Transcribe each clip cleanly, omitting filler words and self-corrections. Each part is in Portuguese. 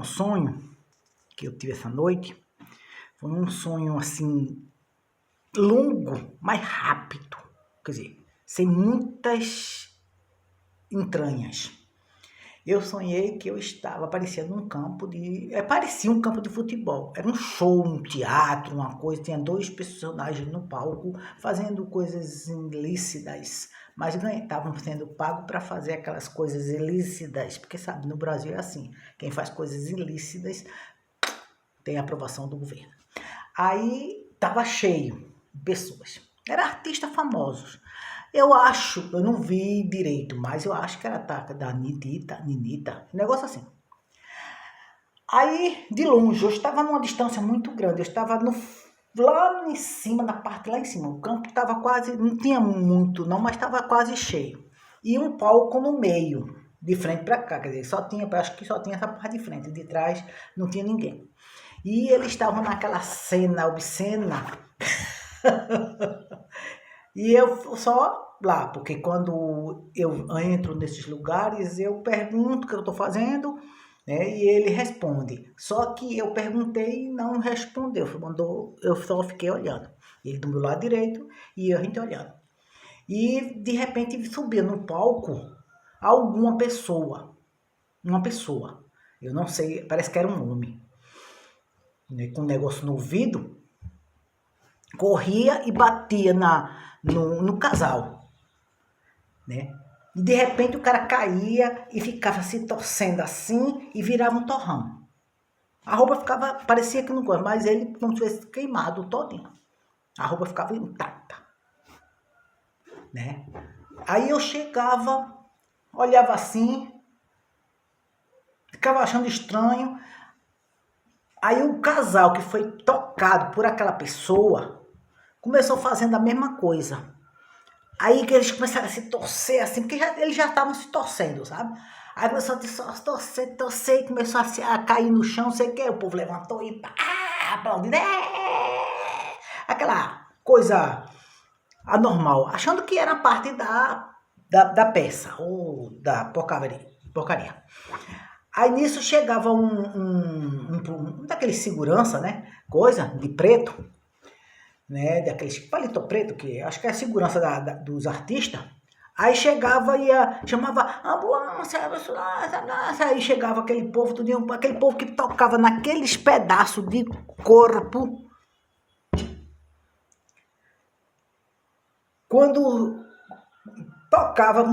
um sonho que eu tive essa noite. Foi um sonho assim, longo, mas rápido. Quer dizer, sem muitas entranhas. Eu sonhei que eu estava, parecia num campo parecia um campo de futebol. Era um show, um teatro, uma coisa. Tinha 2 personagens no palco fazendo coisas ilícitas, mas estavam sendo pagos para fazer aquelas coisas ilícitas, porque sabe, no Brasil é assim, quem faz coisas ilícitas tem a aprovação do governo. Aí estava cheio de pessoas. Eram artistas famosos. Eu não vi direito, mas eu acho que era da Ninita, um negócio assim. Aí, de longe, eu estava numa distância muito grande, eu estava lá em cima, na parte lá em cima. O campo estava quase, não tinha muito não, mas estava quase cheio. E um palco no meio, de frente para cá, quer dizer, acho que só tinha essa parte de frente, de trás não tinha ninguém. E eles estavam naquela cena obscena. E eu só lá, porque quando eu entro nesses lugares, eu pergunto o que eu estou fazendo, né, e ele responde. Só que eu perguntei e não respondeu, eu só fiquei olhando. Ele do meu lado direito e a gente olhando. E de repente subia no palco uma pessoa, eu não sei, parece que era um homem, né, com um negócio no ouvido, corria e batia no casal, né? E de repente o cara caía e ficava se torcendo assim e virava um torrão. A roupa ficava, parecia que não coisa, mas ele como se tivesse queimado todinho. A roupa ficava intacta, né? Aí eu chegava, olhava assim, ficava achando estranho. Aí o casal que foi tocado por aquela pessoa começou fazendo a mesma coisa. Aí que eles começaram a se torcer assim, porque eles já estavam se torcendo, sabe? Aí começou a se torcer, e começou a cair no chão, sei o que, o povo levantou e aplaudindo, aquela coisa anormal, achando que era parte da peça, ou da porcaria. Aí nisso chegava um daquele segurança, né, coisa, de preto, né, daqueles paletó preto, que acho que é a segurança dos artistas. Aí chegava e chamava ambulância, aí chegava aquele povo, aquele povo que tocava naqueles pedaços de corpo. Quando tocava,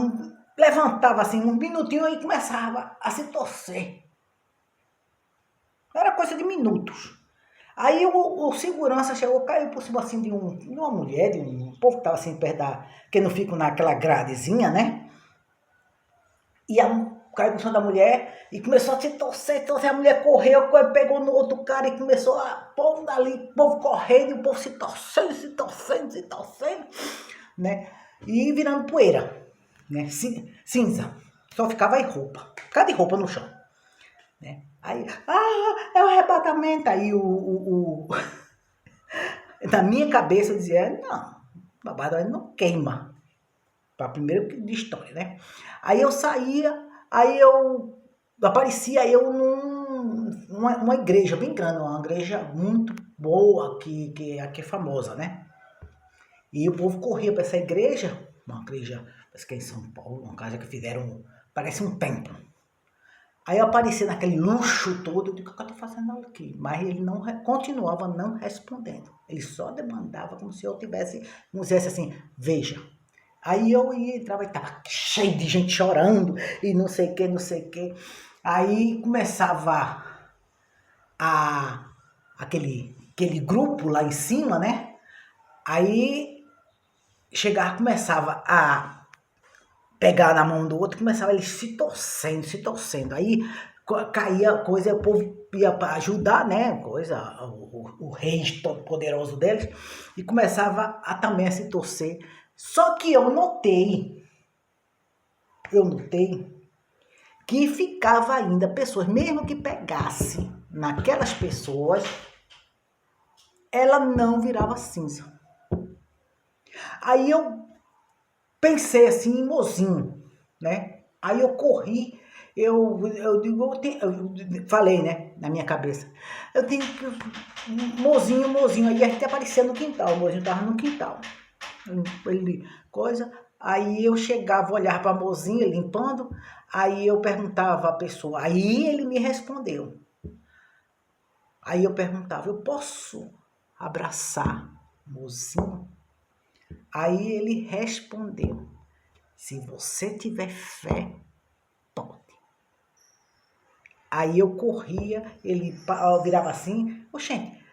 levantava assim um minutinho e começava a se torcer. Era coisa de minutos. Aí o segurança chegou, caiu por cima assim de uma mulher, de um povo que estava assim perto que não fica naquela gradezinha, né? E caiu por cima da mulher e começou a se torcer, a mulher correu, pegou no outro cara e começou povo dali, povo correndo, e o povo se torcendo, né? E virando poeira, né? Cinza. Só ficava aí roupa, ficava de roupa no chão, né? Aí, é o arrebatamento. Aí na minha cabeça eu dizia, não, babado não queima. Para primeiro de história, né? Aí eu saía, aparecia eu numa igreja bem grande, uma igreja muito boa, que aqui é famosa, né? E o povo corria para essa igreja, uma igreja, parece que é em São Paulo, uma casa que fizeram, parece um templo. Aí eu apareci naquele luxo todo, eu digo, o que eu estou fazendo aqui? Mas ele continuava não respondendo. Ele só demandava como se eu tivesse, como se dissesse assim, veja. Aí eu entrava e estava cheio de gente chorando e não sei o que. Aí começava aquele grupo lá em cima, né? Aí começava a pegar na mão do outro, começava eles se torcendo. Aí caía coisa, o povo ia para ajudar, né? O rei todo poderoso deles, e começava também a se torcer. Só que eu notei que ficava ainda pessoas, mesmo que pegasse naquelas pessoas, ela não virava cinza. Aí eu pensei assim, mozinho, né? Aí eu corri eu digo, eu falei, né, na minha cabeça, eu tenho que, mozinho, aí a gente aparecia no quintal, o mozinho tava no quintal, ele, coisa, aí eu chegava, olhava para mozinho, limpando, aí eu perguntava à pessoa, aí ele me respondeu, aí eu perguntava, eu posso abraçar o mozinho? Aí ele respondeu, se você tiver fé, pode. Aí eu corria, ele virava assim, oxente,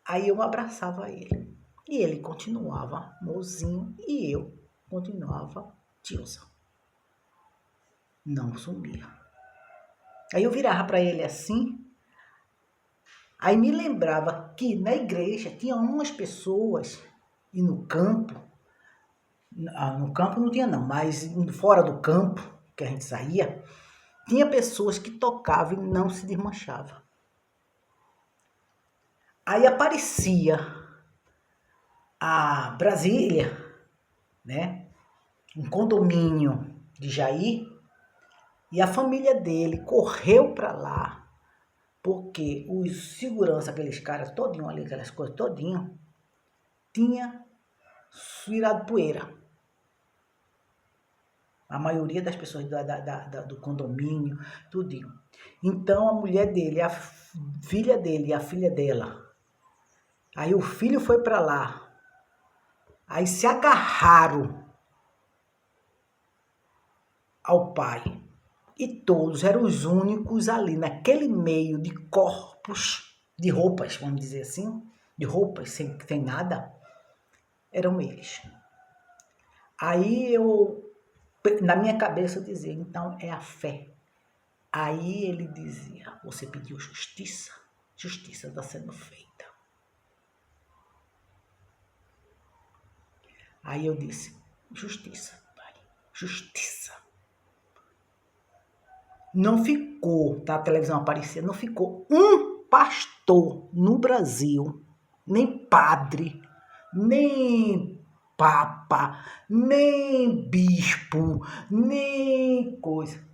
aí eu abraçava ele. E ele continuava mozinho e eu continuava tiozão. Não sumia. Aí eu virava para ele assim, aí me lembrava que na igreja tinha umas pessoas, e no campo não tinha não, mas fora do campo, que a gente saía, tinha pessoas que tocavam e não se desmanchavam. Aí aparecia a Brasília, né? Um condomínio de Jair, e a família dele correu para lá, porque os segurança, aqueles caras todinho ali, aquelas coisas todinho, tinha virado poeira. A maioria das pessoas do condomínio, tudinho. Então a mulher dele, a filha dele e a filha dela, aí o filho foi para lá, aí se agarraram ao pai. E todos eram os únicos ali, naquele meio de corpos, de roupas, vamos dizer assim, de roupas sem nada, eram eles. Aí na minha cabeça eu dizia, então é a fé. Aí ele dizia, você pediu justiça? Justiça está sendo feita. Aí eu disse, justiça, pai, justiça. Não ficou, tá, a televisão aparecia, não ficou um pastor no Brasil, nem padre, nem papa, nem bispo, nem coisa.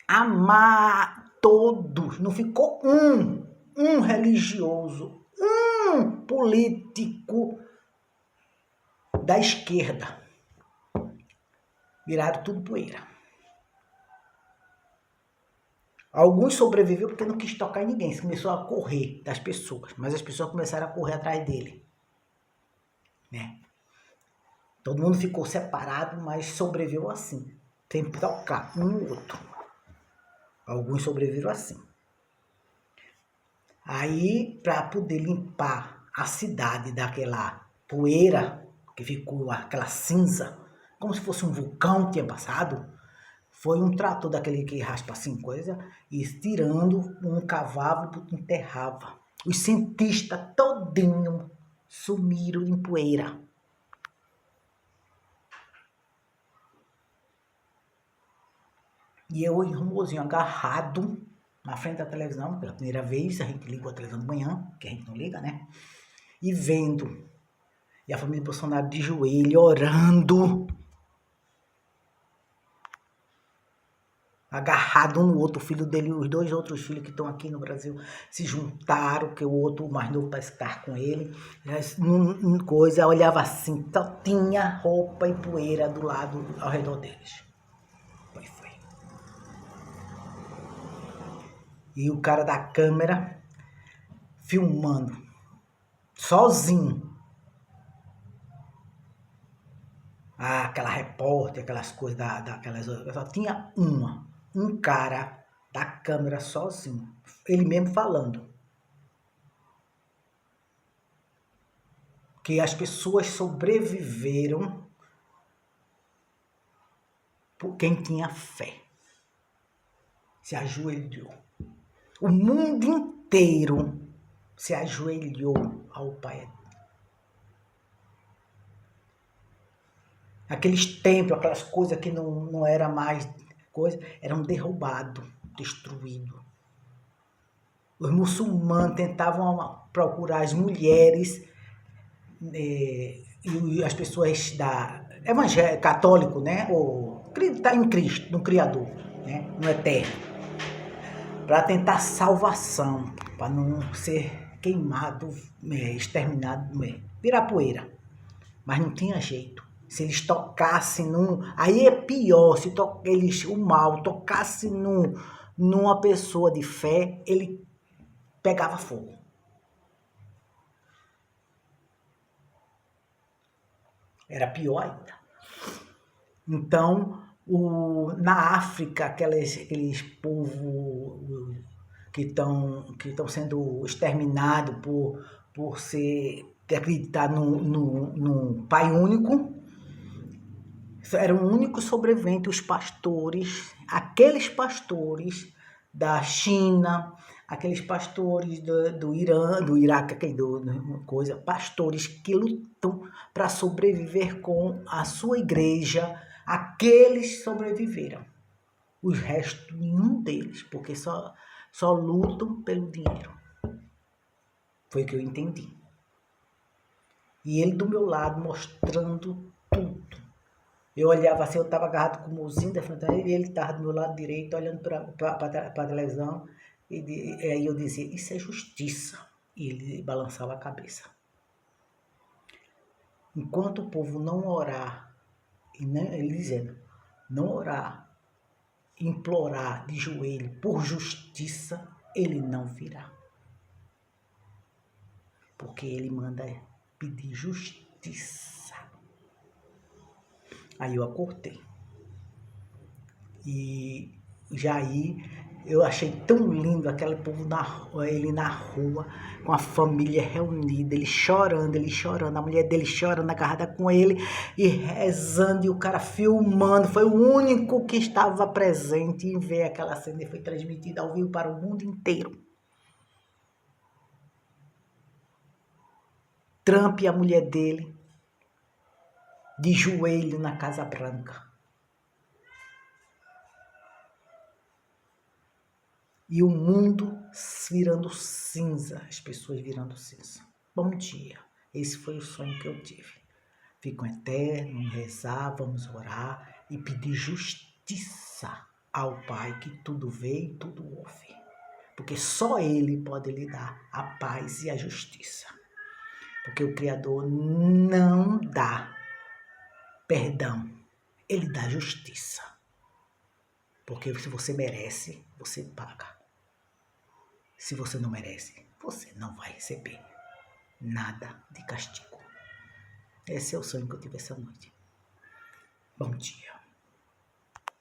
Amar todos, não ficou um religioso, um político da esquerda. Viraram tudo poeira. Alguns sobreviveu porque não quis tocar em ninguém, começou a correr das pessoas, mas as pessoas começaram a correr atrás dele, né? Todo mundo ficou separado, mas sobreviveu assim, sem tocar um no outro. Alguns sobreviveram assim. Aí, para poder limpar a cidade daquela poeira, que ficou aquela cinza, como se fosse um vulcão que tinha passado, foi um trator daquele que raspa assim coisa, e tirando um cavalo e enterrava. Os cientistas todinho sumiram em poeira. E eu e o mozinho agarrado na frente da televisão, pela primeira vez, a gente ligou a televisão de manhã, que a gente não liga, né? E vendo. E a família Bolsonaro de joelho, orando. Agarrado um no outro, o filho dele, os dois outros filhos que estão aqui no Brasil se juntaram, que o outro, o mais novo, para estar com ele. Coisa, olhava assim, só tinha roupa e poeira do lado, ao redor deles. Foi. E o cara da câmera filmando, sozinho. Aquela repórter, aquelas coisas daquelas. Só tinha um cara da câmera sozinho. Ele mesmo falando. Que as pessoas sobreviveram por quem tinha fé. Se ajoelhou. O mundo inteiro se ajoelhou ao Pai. Aqueles templos, aquelas coisas que não era mais coisa, eram derrubados, destruídos. Os muçulmanos tentavam procurar as mulheres e as pessoas da evangélico, católico, né? Ou tá em Cristo, no Criador, né, no eterno, para tentar salvação, para não ser queimado, exterminado, virar poeira. Mas não tinha jeito. Se eles tocassem num... Aí é pior, se o mal tocasse numa pessoa de fé, ele pegava fogo. Era pior ainda. Então, na África, aqueles povos que estão sendo exterminados por acreditar no Pai Único, eram o único sobrevivente, os pastores, aqueles pastores da China, aqueles pastores do Irã, do Iraque, pastores que lutam para sobreviver com a sua igreja, aqueles sobreviveram. Os restos, nenhum deles, porque só lutam pelo dinheiro. Foi o que eu entendi. E ele do meu lado mostrando tudo. Eu olhava assim, eu estava agarrado com o mozinho da frente dele, e ele estava do meu lado direito, olhando para a televisão. E aí eu dizia, isso é justiça. E ele balançava a cabeça. Enquanto o povo não orar, ele dizendo, não orar, implorar de joelho por justiça, ele não virá. Porque ele manda pedir justiça. Aí eu acordei. E já aí eu achei tão lindo aquele povo ele na rua, com a família reunida, ele chorando, a mulher dele chorando, agarrada com ele e rezando, e o cara filmando. Foi o único que estava presente em ver aquela cena, e foi transmitida ao vivo para o mundo inteiro. Trump e a mulher dele de joelho na Casa Branca. E o mundo virando cinza, as pessoas virando cinza. Bom dia, esse foi o sonho que eu tive. Fico eterno, rezar, vamos orar e pedir justiça ao Pai que tudo vê e tudo ouve. Porque só Ele pode lhe dar a paz e a justiça. Porque o Criador não dá perdão, Ele dá justiça. Porque se você merece, você paga. Se você não merece, você não vai receber nada de castigo. Esse é o sonho que eu tive essa noite. Bom dia.